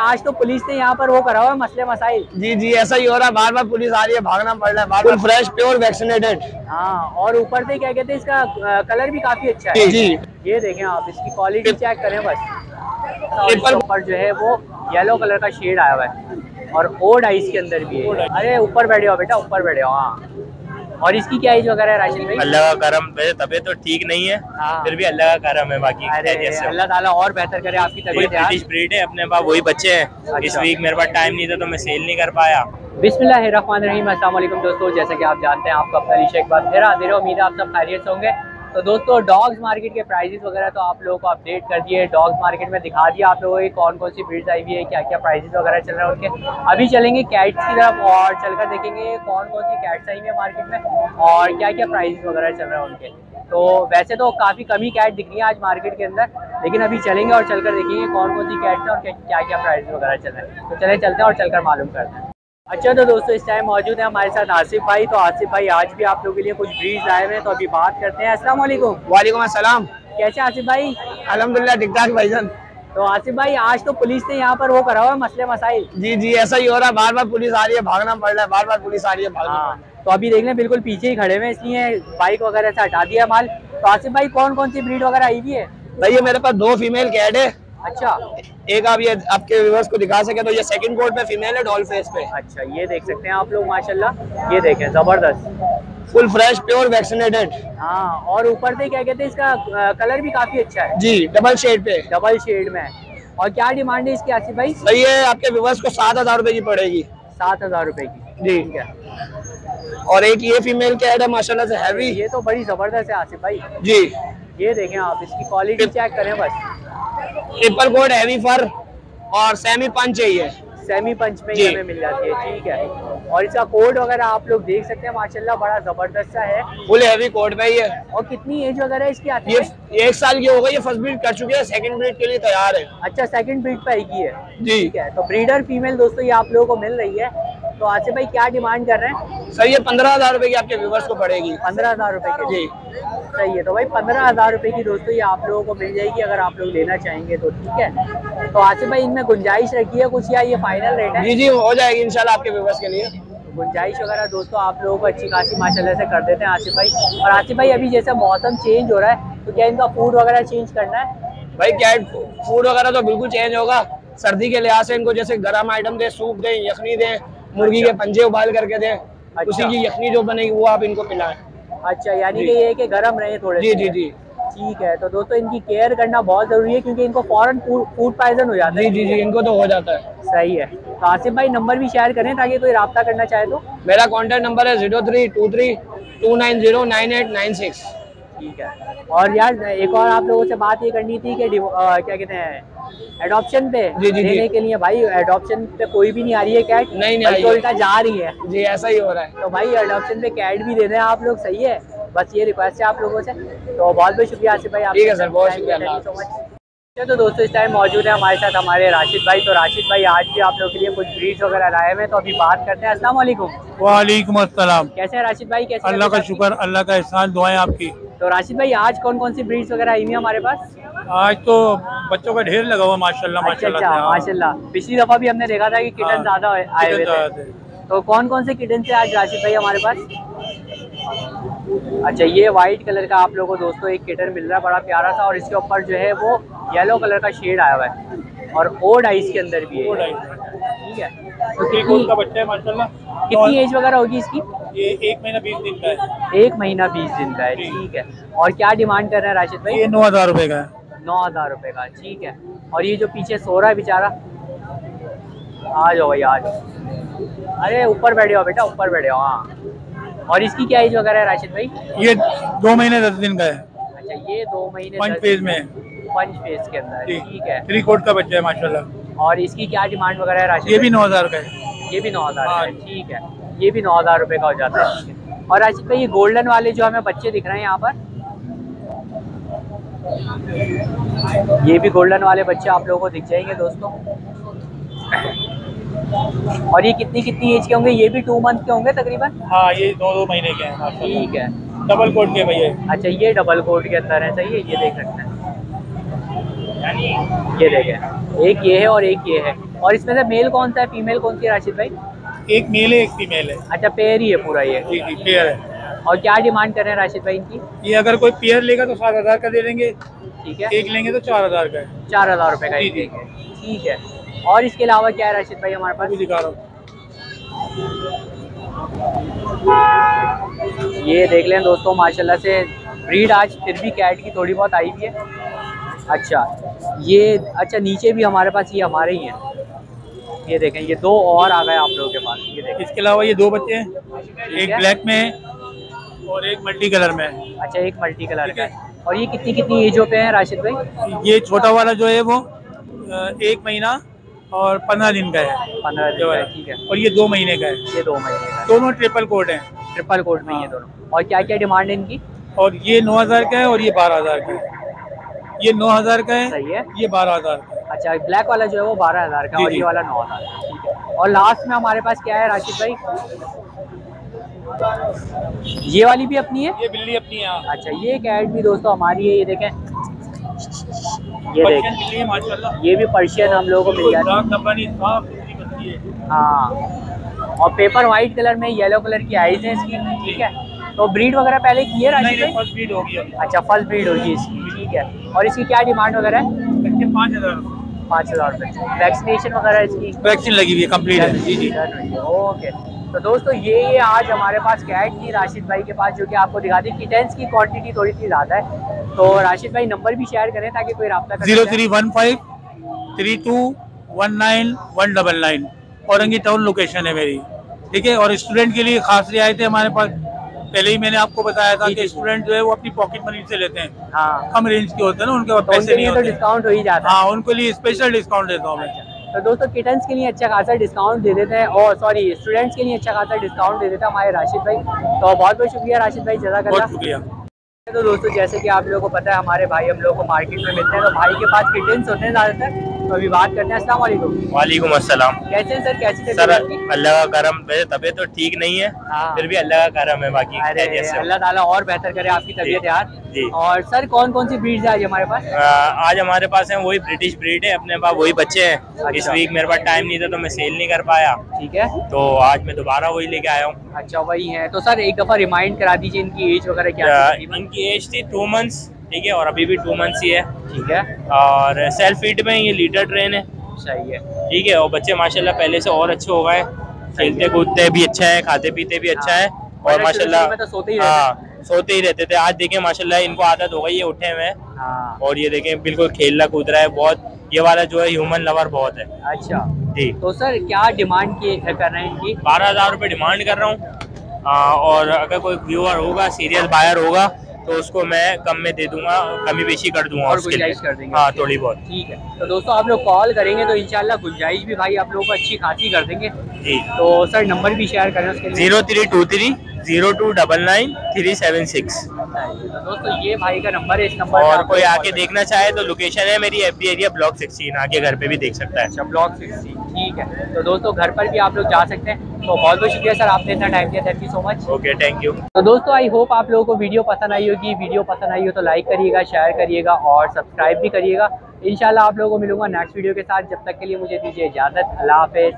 आज तो पुलिस ने यहाँ पर वो करा हुआ है मसले मसाइल। जी जी ऐसा ही हो रहा है, बार बार पुलिस आ रही है, भागना पड़ रहा है, बार बार फ्रेश प्योर वैक्सीनेटेड। हाँ, और ऊपर से क्या कहते हैं इसका कलर भी काफी अच्छा है। जी ये देखें आप, इसकी क्वालिटी चेक करें बस। और इसके ऊपर जो है वो येलो कलर का शेड आया हुआ है और ओड आइस के अंदर भी है। अरे ऊपर बैठे हो बेटा, ऊपर बैठे हो। हाँ, और इसकी क्या एज वगैरह है राशिद भाई? अल्लाह का करम, वैसे तबीयत तो ठीक नहीं है। हाँ। फिर भी अल्लाह का करम है। बाकी अल्लाह ताला और बेहतर करे आपकी तबीयत। ब्रिटिश ब्रीड है, अपने पास वही बच्चे हैं। अच्छा। इस वीक मेरे पास टाइम नहीं था तो मैं सेल नहीं कर पाया। बिस्मिल्लाहिर्रहमानिर्रहीम, अस्सलाम वालेकुम दोस्तों। जैसा कि आप जानते हैं, आपका अपना अली शेख बात मेरा हाजिर है। उम्मीद है आप सब खैरियत से होंगे। तो दोस्तों, डॉग्स मार्केट के प्राइजेस वगैरह तो आप लोगों को अपडेट कर दिए। डॉग्स मार्केट में दिखा दिया आप लोगों को कौन कौन सी ब्रीड्स आई हुई है, क्या क्या प्राइजेस वगैरह चल रहे हैं उनके। अभी चलेंगे कैट्स की तरफ और चलकर देखेंगे कौन कौन सी कैट्स आई हुई है मार्केट में और क्या क्या प्राइजेस वगैरह चल रहे हैं उनके। तो वैसे तो काफ़ी कमी कैट दिख रही है आज मार्केट के अंदर, लेकिन अभी चलेंगे और चलकर देखेंगे कौन कौन सी कैट्स हैं और क्या क्या प्राइस वगैरह चल रहे हैं। तो चले चलते हैं और चलकर मालूम करते हैं। अच्छा, तो दोस्तों इस टाइम मौजूद है हमारे साथ आसिफ भाई। तो आसिफ भाई आज भी आप लोगों के लिए कुछ ब्रीड्स आए हुए हैं, तो अभी बात करते हैं। अस्सलाम वालेकुम। वालेकुम अस्सलाम। कैसे आसिफ भाई? अल्हम्दुलिल्लाह ठीक ठाक भाईजान। तो आसिफ भाई आज तो पुलिस ने यहाँ पर वो करा हुआ है मसले मसाइल। जी जी ऐसा ही हो रहा है, बार बार पुलिस आ रही है, भागना पड़ रहा है, बार बार पुलिस आ रही है, भागना पड़ रहा है। तो अभी देख लें बिल्कुल पीछे ही खड़े हुए, इसलिए बाइक वगैरह से हटा दिया माल। तो आसिफ भाई कौन कौन सी ब्रीड वगैरह आई हुई है? भाई ये मेरे पास 2 फीमेल कैट है। अच्छा, एक आप ये आपके व्यूअर्स को दिखा सके तो ये सेकंड कोट पे फीमेल है, डॉल फेस पे। अच्छा, ये देख सकते हैं आप लोग माशाल्लाह। ये देखें, जबरदस्त, फुल फ्रेश प्योर वैक्सीनेटेड। हाँ, और ऊपर से क्या कहते हैं इसका कलर भी काफी अच्छा है। जी डबल शेड पे, डबल शेड में। और क्या डिमांड है इसकी आसिफ भाई? भाई ये आपके व्यूअर्स को 7,000 रुपए की पड़ेगी। 7,000 रुपए की। जी ठीक है। और एक ये फीमेल कैट है माशाल्लाह से हैवी। ये तो बड़ी जबरदस्त है आसिफ भाई। जी ये देखें आप, इसकी क्वालिटी चेक करें बस। ट्रिपल कोट हैवी फर और सेमी पंच है ये। सेमी पंच में ही हमें मिल जाती है। ठीक है। और इसका कोड वगैरह आप लोग देख सकते हैं माशाल्लाह, बड़ा जबरदस्त सा है। फुल हैवी कोट पे ये। और कितनी एज वगैरह है इसकी आती ये है? 1 साल की हो गई, ये फर्स्ट ब्रीड कर चुकी है, सेकंड ब्रीड के लिए तैयार है। अच्छा, सेकंड ब्रीड पे आएगी है। जी ठीक है। तो ब्रीडर फीमेल दोस्तों ये आप लोगों को मिल रही है। तो आसिफ भाई क्या डिमांड कर रहे हैं? सर ये 15,000 रुपए की आपके व्यूअर्स को पड़ेगी। 15,000 रुपए की। जी सही है। तो भाई 15,000 रुपए की दोस्तों ये आप लोगों को मिल जाएगी अगर आप लोग लेना चाहेंगे तो। ठीक है। तो आसिफ भाई इनमें गुंजाइश रखी है कुछ या ये फाइनल रेट है? जी जी हो जाएगी इंशाल्लाह आपके व्यूअर्स के लिए। गुंजाइश वगैरह दोस्तों आप लोगों को अच्छी खासी माशाल्लाह से कर देते हैं आसिफ भाई। और आसिफ भाई अभी जैसे मौसम चेंज हो रहा है तो क्या इनका फूड वगैरह चेंज करना है? भाई कैट फूड वगैरह तो बिल्कुल चेंज होगा। सर्दी के लिहाज से इनको जैसे गर्म आइटम दे, सूप दे, यखनी दे, मुर्गी के पंजे उबाल करके दे, उसी की यखनी जो बनेगी वो आप इनको पिलाएं। अच्छा, यानी कि ये कि गर्म रहे थोड़े। जी जी जी ठीक है। तो दोस्तों इनकी केयर करना बहुत जरूरी है क्योंकि इनको फौरन फूड पॉइजन हो जाता है। जी जी जी इनको तो हो जाता है। सही है। तो आसिफ भाई नंबर भी शेयर करें ताकि कोई रब्ता करना चाहे तो। मेरा कॉन्टैक्ट नंबर है 0323290996। ठीक है। और यार एक और आप लोगों से बात ये करनी थी कि क्या कहते हैं एडॉप्शन पे देने के लिए। भाई एडॉप्शन पे कोई भी नहीं आ रही है कैट, नहीं उल्टा जा रही है। जी ऐसा ही हो रहा है। तो भाई एडॉप्शन पे कैट भी दे दें आप लोग, सही है। बस ये रिक्वेस्ट है आप लोगों से। तो बहुत बहुत शुक्रिया आसिफ भाई। ठीक है सर, बहुत शुक्रिया, थैंक यू सो मच। तो दोस्तों इस टाइम मौजूद है हमारे साथ हमारे राशिद भाई। तो राशिद भाई आज भी आप लोगों के लिए कुछ ब्रीड्स वगैरह लाए हुए हैं, तो अभी बात करते हैं। अस्सलाम वालेकुम। वालेकुम अस्सलाम। कैसे हैं राशिद भाई? कैसे? अल्लाह का शुक्र, अल्लाह का एहसान, दुआएं आपकी। तो राशिद भाई आज कौन कौन सी ब्रीड्स वगैरह आई हुई है हमारे पास? आज तो बच्चों का ढेर लगा हुआ माशाल्लाह माशाल्लाह। अच्छा माशाल्लाह। पिछली दफा भी हमने देखा था कि किटन ज्यादा आए हुए थे। तो कौन कौन से किटन से आज राशिद भाई हमारे पास? अच्छा, ये वाइट कलर का आप लोगों को दोस्तों एक किटन मिल रहा है, बड़ा प्यारा सा। और इसके ऊपर जो है वो येलो कलर का शेड आया हुआ है और ओड आइस के अंदर भी है। ठीक है। तो कितनी का बच्चा है माशाल्लाह? कितनी एज वगैरह होगी इसकी? ये 1 महीना 20 दिन का है। 1 महीना 20 दिन का है। ठीक है। और क्या डिमांड कर रहे हैं राशिद भाई? ये 9,000 रुपए का है। 9,000 रुपए का। ठीक है। और ये जो पीछे सो रहा है बेचारा, आ जाओ भाई आ जाओ। अरे ऊपर बैठे हो बेटा, ऊपर बैठे हो। हाँ। और इसकी क्या एज वगैरह है राशिद भाई? ये 2 महीने 10 दिन का है। अच्छा, ये 2 महीने पंच फेज में, पंच फेज के अंदर। ठीक है। 3 कोट का बच्चा है माशाल्लाह। और इसकी क्या डिमांड वगैरह है राशिद? ये भी 9,000 का है। ये भी 9,000 का है। ठीक है। ये भी 9,000 रुपए का हो जाता है। ठीक है। और राशिद भाई ये गोल्डन वाले जो हमें बच्चे दिख रहे हैं यहाँ पर, ये भी गोल्डन वाले बच्चे आप लोगों को दिख जाएंगे दोस्तों। और ये कितनी कितनी एज के होंगे? ये भी 2 मंथ के होंगे तकरीबन। हाँ, ये 2 महीने के हैं माशाल्लाह। ठीक है। डबल कोट के भैया। अच्छा, ये डबल कोट के अंदर है। सही है। ये देख सकते हैं, ये देखें, एक ये है और एक ये है। और इसमें से मेल कौन सा है, फीमेल कौन सी है राशिद भाई? एक मेल है एक फीमेल है। अच्छा, पेयर ही है पूरा ये। जी जी पेयर है। और क्या डिमांड कर रहे हैं राशिद भाई इनकी? ये अगर कोई पेयर लेगा तो 7,000 का दे देंगे, ठीक है, एक लेंगे तो 4,000 का है। 4,000 रुपये का जी, एक जी। देंगे, ठीक है। और इसके अलावा क्या है राशिद भाई हमारे पास? अभी दिखा रहा हूँ। ये देख लें दोस्तों, माशाल्लाह से ब्रीड आज फिर भी कैट की थोड़ी बहुत आई हुई है। अच्छा, ये अच्छा नीचे भी हमारे पास ये हमारे ही हैं। ये देखें, ये दो और आ गए आप लोगों के पास। ये देखें, इसके अलावा ये 2 बच्चे हैं, एक है? ब्लैक में है और एक मल्टी कलर में है। अच्छा, एक मल्टी कलर का है। और ये कितनी कितनी एजों पे है राशिद भाई? ये छोटा वाला जो है वो 1 महीना और 15 दिन का है। 15 दिन का है, ठीक है। और ये 2 महीने का है। ये 2 महीने का है। दोनों ट्रिपल कोट हैं। ट्रिपल कोट में ये दोनों। और क्या क्या डिमांड है इनकी? और ये 9,000 का है और ये 12,000 का है। ये 9,000 का है, सही है। ये 12,000 का है। अच्छा, ब्लैक वाला जो है वो 12,000 का जी, और जी। ये वाला 9,000, ठीक है। और लास्ट में हमारे पास क्या है राशिद भाई? ये वाली भी अपनी है? ये बिल्ली अपनी है। अच्छा, ये कैट भी दोस्तों हमारी है। ये देखें, ये पर्शियन देखें, बिल्ली है माशाल्लाह। ये भी पर्शियन हम लोगों को मिल जाती दाग धब्बा नहीं, साफ सुथरी बच्ची है। है। हाँ, और पेपर वाइट कलर में येलो कलर की आईज है इसकी, ठीक है। तो ब्रीड वगैरह पहले की है राशिद भाई? फर्स्ट ब्रीड होगी अभी। अच्छा, फर्स्ट ब्रीड होगी इसकी, ठीक है। और इसकी क्या डिमांड वगैरह है? इसके 5,000 5,000 रुपये। वैक्सीनेशन वगैरह इसकी वैक्सीन लगी हुई है, कंप्लीट है। जी जी। ओके। तो दोस्तों ये आज हमारे पास कैट थी राशिद भाई के पास, जो कि आपको दिखा दी। किटेंस की क्वांटिटी थोड़ी सी ज़्यादा है, तो राशिद भाई नंबर भी शेयर करें ताकि कोई रब्ता कर। 0315 3219 199 औरंगी टाउन लोकेशन है मेरी, ठीक है। और स्टूडेंट के लिए खास रियायतें हमारे पास, पहले ही मैंने आपको बताया था कि स्टूडेंट जो है वो अपनी पॉकेट मनी से लेते हैं। हाँ, कम रेंज के होते हैं ना, उनके पास तो पैसे उनके नहीं लिए तो होते। डिस्काउंट हो ही जाता है। हाँ, उनके लिए स्पेशल डिस्काउंट देता हूँ मैं। तो दोस्तों किटन्स के लिए अच्छा खासा डिस्काउंट दे देते हैं, और सॉरी स्टूडेंट्स के लिए अच्छा खासा डिस्काउंट दे देते हैं हमारे राशिद भाई। तो बहुत बहुत शुक्रिया राशिद भाई, जज़ाकल्लाह। बहुत शुक्रिया। तो दोस्तों जैसे कि आप लोगों को पता है, हमारे भाई हम लोग को मार्केट में मिलते हैं, तो भाई के पास किटन्स होते हैं ज़्यादातर। तो अभी बात करते हैं। अस्सलाम वालेकुम। वालेकुम अस्सलाम। कैसे हैं सर? कैसी सर तबीयत आपकी? अल्लाह का करम, वैसे तबीयत तो ठीक नहीं है, हाँ। फिर भी अल्लाह का करम है, बाकी अरे खैरियत से हूँ। अल्लाह ताला और बेहतर करे आपकी तबीयत यार। जी। और सर कौन कौन सी ब्रीड्स है आज हमारे पास? आज हमारे पास है वही ब्रिटिश ब्रीड है, अपने पास वही बच्चे हैं। अच्छा। इस वीक मेरे पास टाइम नहीं था तो मैं सेल नहीं कर पाया, ठीक है। तो आज मैं दोबारा वही लेके आया हूँ। अच्छा, वही है। तो सर एक दफ़ा रिमाइंड करा दीजिए इनकी एज वगैरह क्या है? इनकी एज थी 2 मंथ्स, ठीक है, और अभी भी 2 मंथ्स ही है, ठीक है, और सेल्फ फीड में ये लीटर ट्रेन है, सही है। ठीक है। और बच्चे माशाल्लाह पहले से और अच्छे हो गए, खेलते कूदते भी अच्छा है, खाते पीते भी अच्छा है, और वरना माशाल्लाह शुरू में तो सोते ही रहते हाँ सोते ही रहते थे। आज देखें माशाल्लाह इनको आदत हो गई है, उठे हुए हैं, हाँ। और ये देखें बिल्कुल खेलना कूद रहा है बहुत। ये वाला जो है ह्यूमन लवर बहुत है। अच्छा, जी। तो सर क्या डिमांड की कर रहे हैं इनकी? 12,000 रुपये डिमांड कर रहा हूँ, और अगर कोई व्यूअर होगा, सीरियस बायर होगा, तो उसको मैं कम में दे दूंगा, कमी बेशी कर दूंगा और उसके गुंजाइश लिए। कर देंगे? हाँ, थोड़ी बहुत। ठीक है। तो दोस्तों आप लोग कॉल करेंगे तो इंशाल्लाह गुंजाइश भी भाई आप लोगों को अच्छी खासी कर देंगे। जी। तो सर नंबर भी शेयर करें उसके लिए। 0323 0299 376। तो दोस्तों ये भाई का नंबर है, इस नंबर और कोई आके देखना चाहे तो लोकेशन है मेरी एफडी एरिया ब्लॉक 16, आके घर पे भी देख सकता है। अच्छा, ब्लॉक 60, ठीक है। तो दोस्तों घर पर भी आप लोग जा सकते हैं। तो बहुत बहुत शुक्रिया सर, आपने इतना टाइम दिया, thank you so much. Okay, thank you. तो दोस्तों आई होप आप लोगों को वीडियो पसंद आई होगी। वीडियो पसंद आई हो तो लाइक करिएगा, शेयर करिएगा और सब्सक्राइब भी करिएगा। इंशाल्लाह आप लोगों को मिलूंगा नेक्स्ट वीडियो के साथ। जब तक के लिए मुझे दीजिए इजाज़त। अल्लाह हाफिज़।